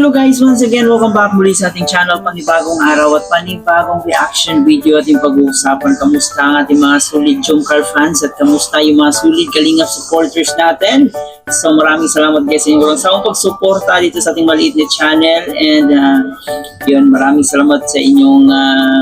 Hello guys, once again, welcome back muli sa ating channel. Panibagong araw at panibagong reaction video ating pag-uusapan. Kamusta ang ating mga solid Jomcar fans at kamusta yung mga solid Kalingap supporters natin. So maraming salamat guys sa inyong walang pagsuporta dito sa ating maliit na channel. And yun, maraming salamat sa inyong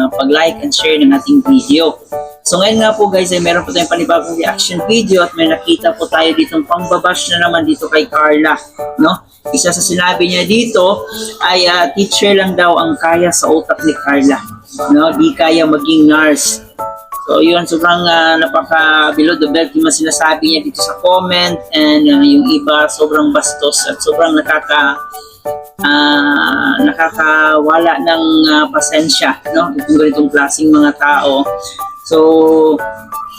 pag-like and share ng ating video. So ngayon nga po guys ay meron po tayong panibagong reaction video at may nakita po tayo ditong pangbabash na naman dito kay Carla, no? Isa sa sinabi niya dito ay teacher lang daw ang kaya sa utak ni Carla, no? Di kaya maging nurse. So yun, sobrang napaka below the belt yung sinasabi niya dito sa comment, and yung iba sobrang bastos at sobrang nakakawala ng pasensya, no? Itong ganitong klaseng mga tao. So,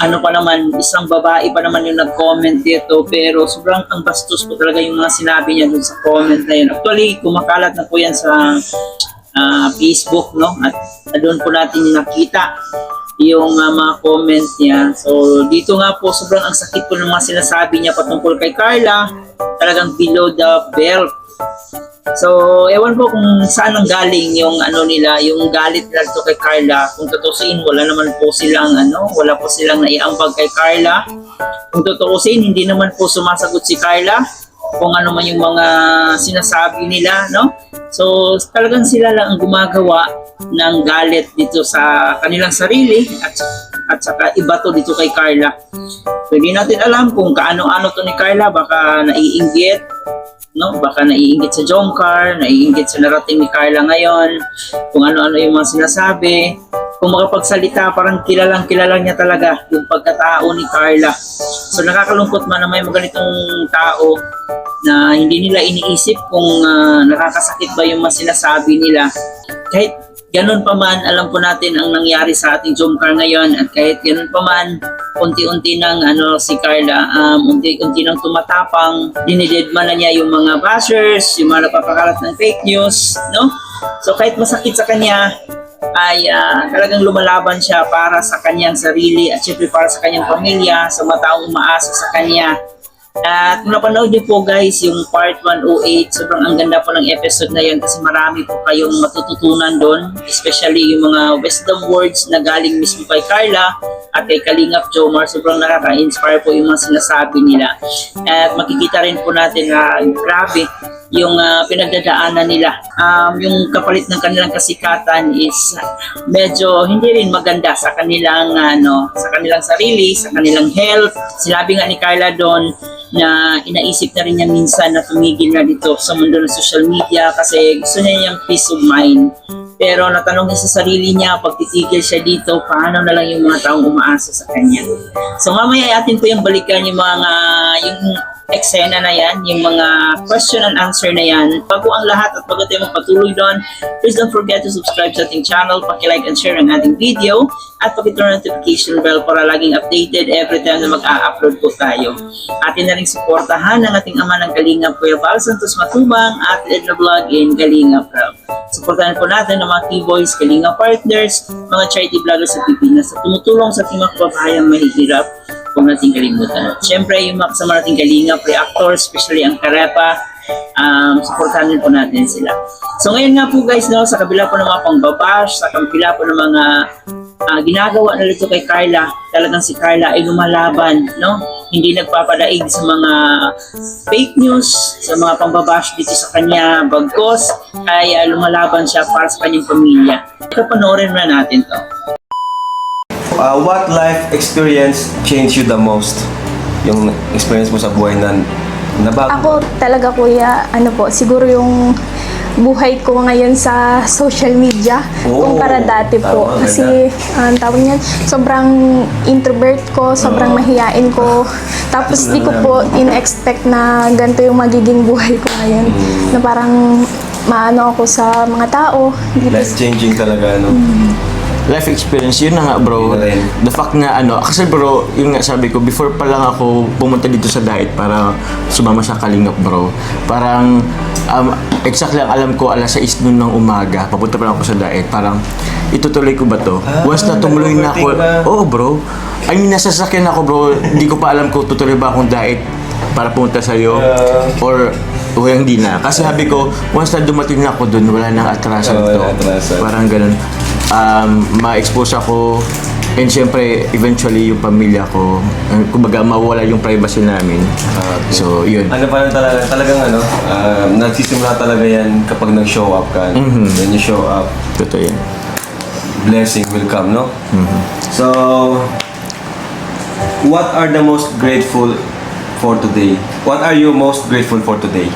ano pa naman, isang babae pa naman yung nag-comment dito, pero sobrang ang bastos po talaga yung mga sinabi niya dun sa comment na yun. Actually, kumakalat na po yan sa Facebook, no? At doon po natin nakita yung mga comment niya. So, dito nga po, sobrang ang sakit po ng mga sinasabi niya patungkol kay Carla. Talagang below the belt. So, ewan po kung saan ang galing yung nila, yung galit nila dito kay Carla. Kung tutusin, wala naman po silang wala po silang naiambag kay Carla. Kung tutusin, hindi naman po sumasagot si Carla kung ano man yung mga sinasabi nila, no? So, talagang sila lang ang gumagawa ng galit dito sa kanilang sarili at saka iba to dito kay Carla. So, hindi natin alam kung kaano-ano to ni Carla, baka naiinggit, no? Baka naiinggit sa Jomcar, naiinggit sa narating ni Carla ngayon, kung ano-ano yung mga sinasabi. Kung makapagsalita, parang kilalang-kilala niya talaga yung pagkatao ni Carla. So nakakalungkot man na may mga ganitong tao na hindi nila iniisip kung nakakasakit ba yung mga sinasabi nila. Kahit ganun pa man, alam po natin ang nangyari sa ating Jomcar ngayon, at kahit ganun pa man, unti-unti nang si Carla, unti-unti nang tumatapang, dinidedma na niya yung mga bashers, yung mga napapakalat ng fake news, no? So kahit masakit sa kanya, ay talagang lumalaban siya para sa kanyang sarili at syempre para sa kanyang pamilya, sa mga taong umaasa sa kanya. At kung napanood niyo po guys yung part 108, sobrang ang ganda po ng episode na yun kasi marami po kayong matututunan doon, especially yung mga wisdom words na galing mismo kay Carla at kay Kalingap Jomar. Sobrang nakaka-inspire po yung mga sinasabi nila. At makikita rin po natin na grabe yung pinagdadaanan nila. Yung kapalit ng kanilang kasikatan is medyo hindi rin maganda sa kanilang sa kanilang sarili, sa kanilang health. Sinabi nga ni Carla doon na inaisip na rin niya minsan na tumigil na dito sa mundo ng social media kasi gusto niya yung peace of mind. Pero natanong niya sa sarili niya, pag titigil siya dito, paano na lang yung mga taong umaasa sa kanya. So mamaya atin po yung balikan yung mga yung eksena na yan, yung mga question and answer na yan. Bago ang lahat at bago tayo magpatuloy doon, please don't forget to subscribe sa ating channel, paki-like and share ang ating video, at paki-turn notification bell para laging updated every time na mag-a-upload po tayo. Atin na rin suportahan ng ating ama ng Kalingap, Kuya Val Santos Matubang, at Edna Vlog in Kalingap Rob. Suportahan po natin ang mga K-Boys, Kalingap Partners, mga charity vloggers sa Pilipinas na tumutulong sa ating mga kababayang mahihirap. Kung natin kalimutan. Siyempre, yung mga kasama nating Kalingap reactors, especially ang Karepa, supportahan din po natin sila. So ngayon nga po guys, no, sa kabila po ng mga pangbabash, sa kabila po ng mga ginagawa na dito kay Carla, talagang si Carla ay lumalaban, no? Hindi nagpapadaig sa mga fake news, sa mga pangbabash dito sa kanya, bagkos ay lumalaban siya para sa kanyang pamilya. Kapanoorin na natin to. What life experience changed you the most? Yung experience mo sa buhay na nabago? Ako talaga kuya, siguro yung buhay ko ngayon sa social media kumpara dati po. Tama, kasi tawag niyan, sobrang introvert ko, sobrang mahiyain ko. Tapos di ko po in-expect na ganito yung magiging buhay ko ngayon. Na parang maano ako sa mga tao. Life changing talaga, no? Life experience, yun na nga bro. The fact nga kasi bro, yung nga sabi ko, before pa lang ako pumunta dito sa diet para sumama sa Kalingap bro. Parang, exactly ang alam ko, alas 6 noon ng umaga, papunta pa lang ako sa diet, parang, itutuloy ko ba to? Once na tumuloy na ako, oo bro. I mean, nasa sasakyan ako bro, hindi ko pa alam kung tutuloy ba akong diet para pumunta sa'yo. Or hindi na. Kasi sabi ko, once na dumating na ako dun, wala nang atrasan to. Wala atrasan. Parang ganun. Ma-expose ako, and syempre, eventually, yung pamilya ko, kumbaga, mawala yung privacy namin. So, yun. Ano pa rin talagang nagsisimula talaga yan kapag nag-show up ka. When you show up, Totoo yan. blessing will come, no? So, what are the most grateful for today? What are you most grateful for today?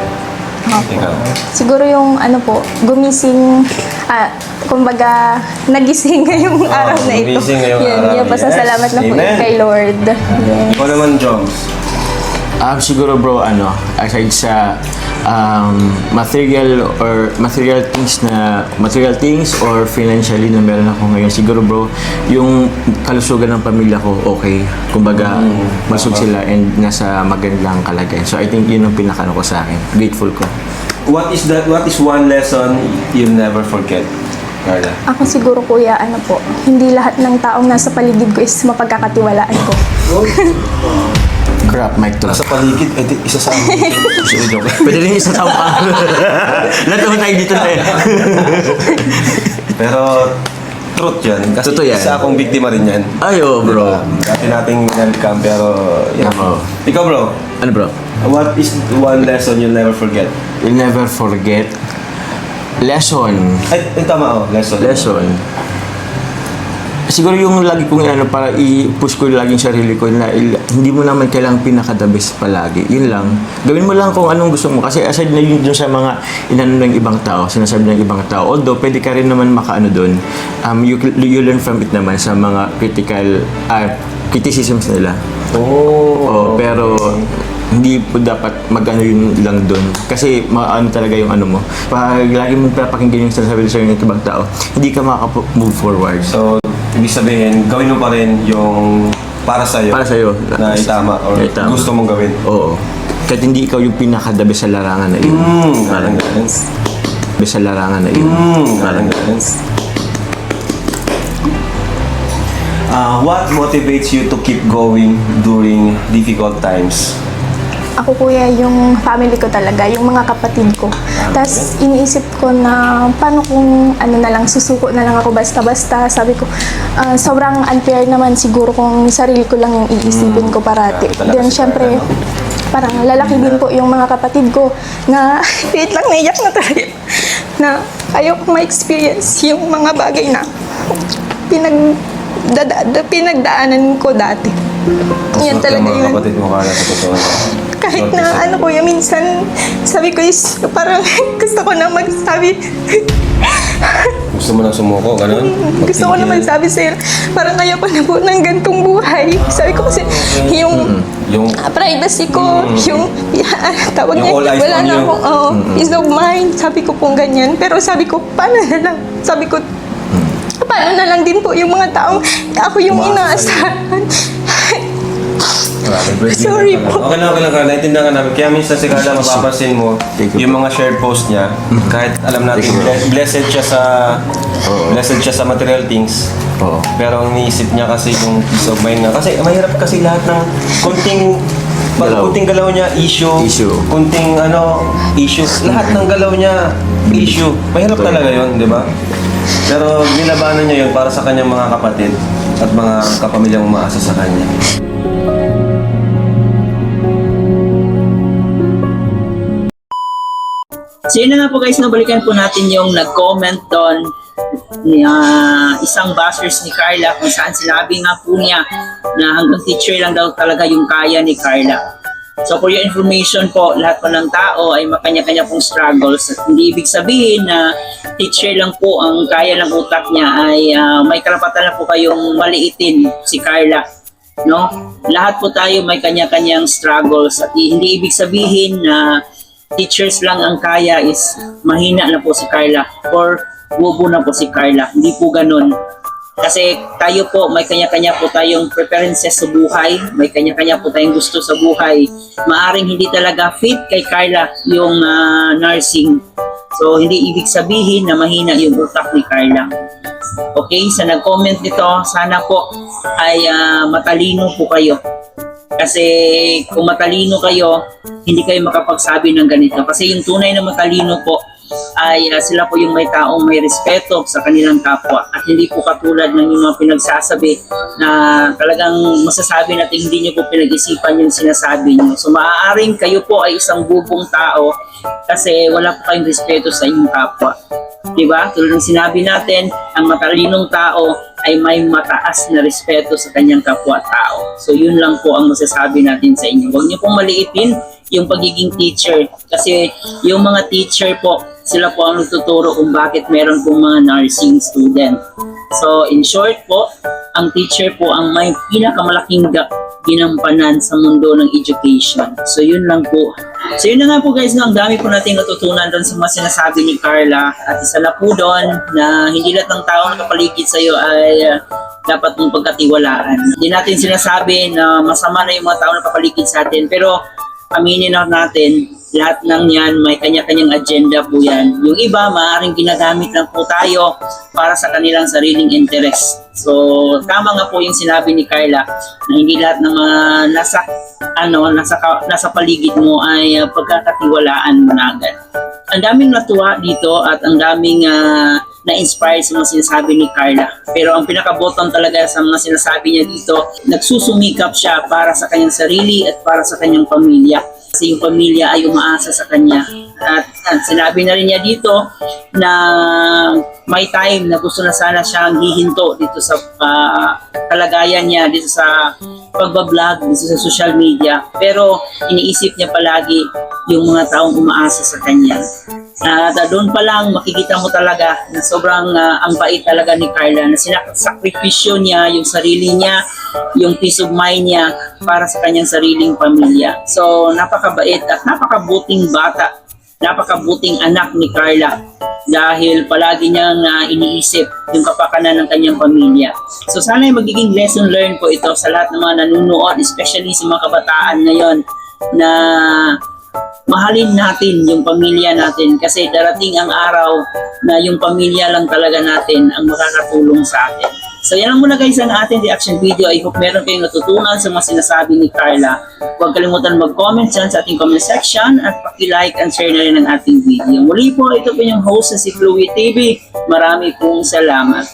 Ikaw. Siguro yung ano po, gumising, kumbaga, nagising ngayong araw na ito. gumising ngayong Yun, araw. Yung pasasalamat na po Amen. kay Lord. Yes. Ikaw naman, Joms. Siguro bro, aside sa material things or financially na meron ako ngayon, siguro bro, yung kalusugan ng pamilya ko, okay. Kumbaga, masug sila and nasa magandang kalagayan. So I think yun ang pinakano ko sa akin. Grateful ko. What is one lesson you'll never forget, Carla? Ako siguro kuya, ano po, hindi lahat ng taong nasa paligid ko is mapagkakatiwalaan ko. Crap, mic to. Nasa paligid, isa sa amin. Joke. Pwede rin isa sa pa. Lahat naman tayo dito na eh. Pero, truth yan. Kasi Totoo yan. isa akong biktima rin yan. Ay, oh, bro. Dati nating welcome, pero... yan. Oo. Ikaw, bro. Ano bro? What is one lesson you'll never forget? You'll never forget. Lesson. Ay, tama, lesson. Lesson. Siguro yung lagi kong para i-push ko lagi yung sarili ko na hindi mo naman kailangang pinaka-the best palagi. Yun lang. Gawin mo lang kung anong gusto mo. Kasi aside na yun dun sa mga inano ng ibang tao, sinasabi ng ibang tao. Although, pwede ka rin naman makaano dun. You learn from it naman sa mga criticisms nila. Oh. Pero hindi po dapat mag-ano yun lang doon. Kasi ano talaga yung ano mo. Pag lagi mong papakinggan yung sinasabi sa'yo ng ibang tao, hindi ka makaka-move forward. So, ibig sabihin, gawin mo pa rin yung para sa'yo. Para sa'yo. Na itama or Na itama. gusto mong gawin. Oo. Kahit hindi ikaw yung pinakadabi sa larangan na yun. Parang ganun. Dabi sa larangan na yun. Parang ganun. What motivates you to keep going during difficult times? Ako kuya, yung family ko talaga, yung mga kapatid ko. Tapos iniisip ko na paano kung ano na lang, susuko na lang ako basta-basta. Sabi ko, sobrang unfair naman siguro kung sarili ko lang yung iisipin ko parati. Talaga Then si syempre, Carla, no? parang lalaki din po yung mga kapatid ko na wait lang, naiyak na talaga. Na ayoko ma-experience yung mga bagay na pinagdaanan ko dati. Yan talaga Yung mga yun. kapatid mo, Carla, sa totoo. Kahit na ano kuya, minsan sabi ko is parang gusto ko na magsabi. Gusto mo nang sumuko, ganun? Gusto ko na magsabi sa'yo, parang ayoko na po ng gantong buhay. Sabi ko kasi yung Yung privacy ko, yung tawag Yung niya, all eyes wala on na you. akong peace of mind. Sabi ko pong ganyan. Pero sabi ko, paano na lang? Sabi ko, paano na lang din po yung mga taong ako yung inaasahan. Sorry po. Okay lang, Carla. Naintindihan ka namin. Kaya minsan si Carla, mapapansin mo, Thank you, yung mga shared post niya, kahit alam natin, Thank you, bro. blessed siya sa material things. Oo. Pero ang iniisip niya kasi yung peace of mind nga. Kasi mahirap kasi lahat ng kunting galaw niya, issue. Kunting issue. Lahat ng galaw niya, issue. Mahirap talaga yun, di ba? Pero nilabanan niya yun para sa kanyang mga kapatid at mga kapamilyang umaasa sa kanya. So yun na nga po guys, nabalikan po natin yung nag-comment doon ni isang bashers ni Carla kung saan sinabi nga po niya na hanggang teacher lang daw talaga yung kaya ni Carla. So for your information po, lahat po ng tao ay makanya-kanya pong struggles at hindi ibig sabihin na teacher lang po ang kaya ng utak niya ay may karapatan na po kayong maliitin si Carla. No? Lahat po tayo may kanya-kanyang struggles at hindi ibig sabihin na teachers lang ang kaya is mahina na po si Carla or bobo na po si Carla. Hindi po ganun. Kasi tayo po, may kanya-kanya po tayong preferences sa buhay. May kanya-kanya po tayong gusto sa buhay. Maaring hindi talaga fit kay Carla yung nursing. So, hindi ibig sabihin na mahina yung utak ni Carla. Okay, sa nag-comment nito, sana po ay matalino po kayo. Kasi kung matalino kayo, hindi kayo makapagsabi ng ganito. Kasi yung tunay na matalino po ay sila po yung may taong may respeto sa kanilang kapwa. At hindi po katulad ng yung mga pinagsasabi na talagang masasabi natin hindi nyo po pinag-isipan yung sinasabi nyo. So maaaring kayo po ay isang bubong tao kasi wala po kayong respeto sa inyong kapwa. Diba? Tulad ng sinabi natin, ang matalinong tao ay may mataas na respeto sa kanyang kapwa-tao. So yun lang po ang masasabi natin sa inyo. Huwag niyo pong maliitin yung pagiging teacher kasi yung mga teacher po, sila po ang nagtuturo kung bakit meron pong mga nursing student. So in short po, ang teacher po ang may pinakamalaking ginampanan sa mundo ng education. So yun lang po. So yun na nga po guys, no, ang dami po natin natutunan doon sa mga sinasabi ni Carla. At isa na po doon na hindi lahat ng tao nakapaligid sa iyo ay dapat mong pagkatiwalaan. Hindi natin sinasabi na masama na yung mga tao na nakapaligid sa atin, pero aminin na natin, lahat ng yan may kanya-kanyang agenda po yan. Yung iba, maaaring ginagamit lang po tayo para sa kanilang sariling interest. So, tama nga po yung sinabi ni Carla na hindi lahat ng mga nasa paligid mo ay pagkakatiwalaan mo na agad. Ang daming natuwa dito at ang daming na-inspire sa mga sinasabi ni Carla. Pero ang pinaka-bottom talaga sa mga sinasabi niya dito, nagsusumikap siya para sa kanyang sarili at para sa kanyang pamilya. Kasi yung pamilya ay umaasa sa kanya. At sinabi na rin niya dito na may time na gusto na sana siyang hihinto dito sa kalagayan niya, dito sa pagbablog, dito sa social media. Pero iniisip niya palagi yung mga taong umaasa sa kanya. At doon pa lang makikita mo talaga na sobrang ang bait talaga ni Carla na sinakripisyo niya yung sarili niya, yung peace of mind niya para sa kanyang sariling pamilya. So napakabait at napakabuting bata, napakabuting anak ni Carla dahil palagi niyang iniisip yung kapakanan ng kanyang pamilya. So sana ay magiging lesson learned po ito sa lahat ng mga nanonood, especially sa mga kabataan ngayon na mahalin natin yung pamilya natin kasi darating ang araw na yung pamilya lang talaga natin ang makakatulong sa atin. So yan lang muna guys ang ating reaction video. I hope meron kayong natutunan sa mga sinasabi ni Carla. Huwag kalimutan mag-comment dyan sa ating comment section at paki-like and share na rin ang ating video. Muli po, ito po yung host na si Chloe TV. Marami pong salamat.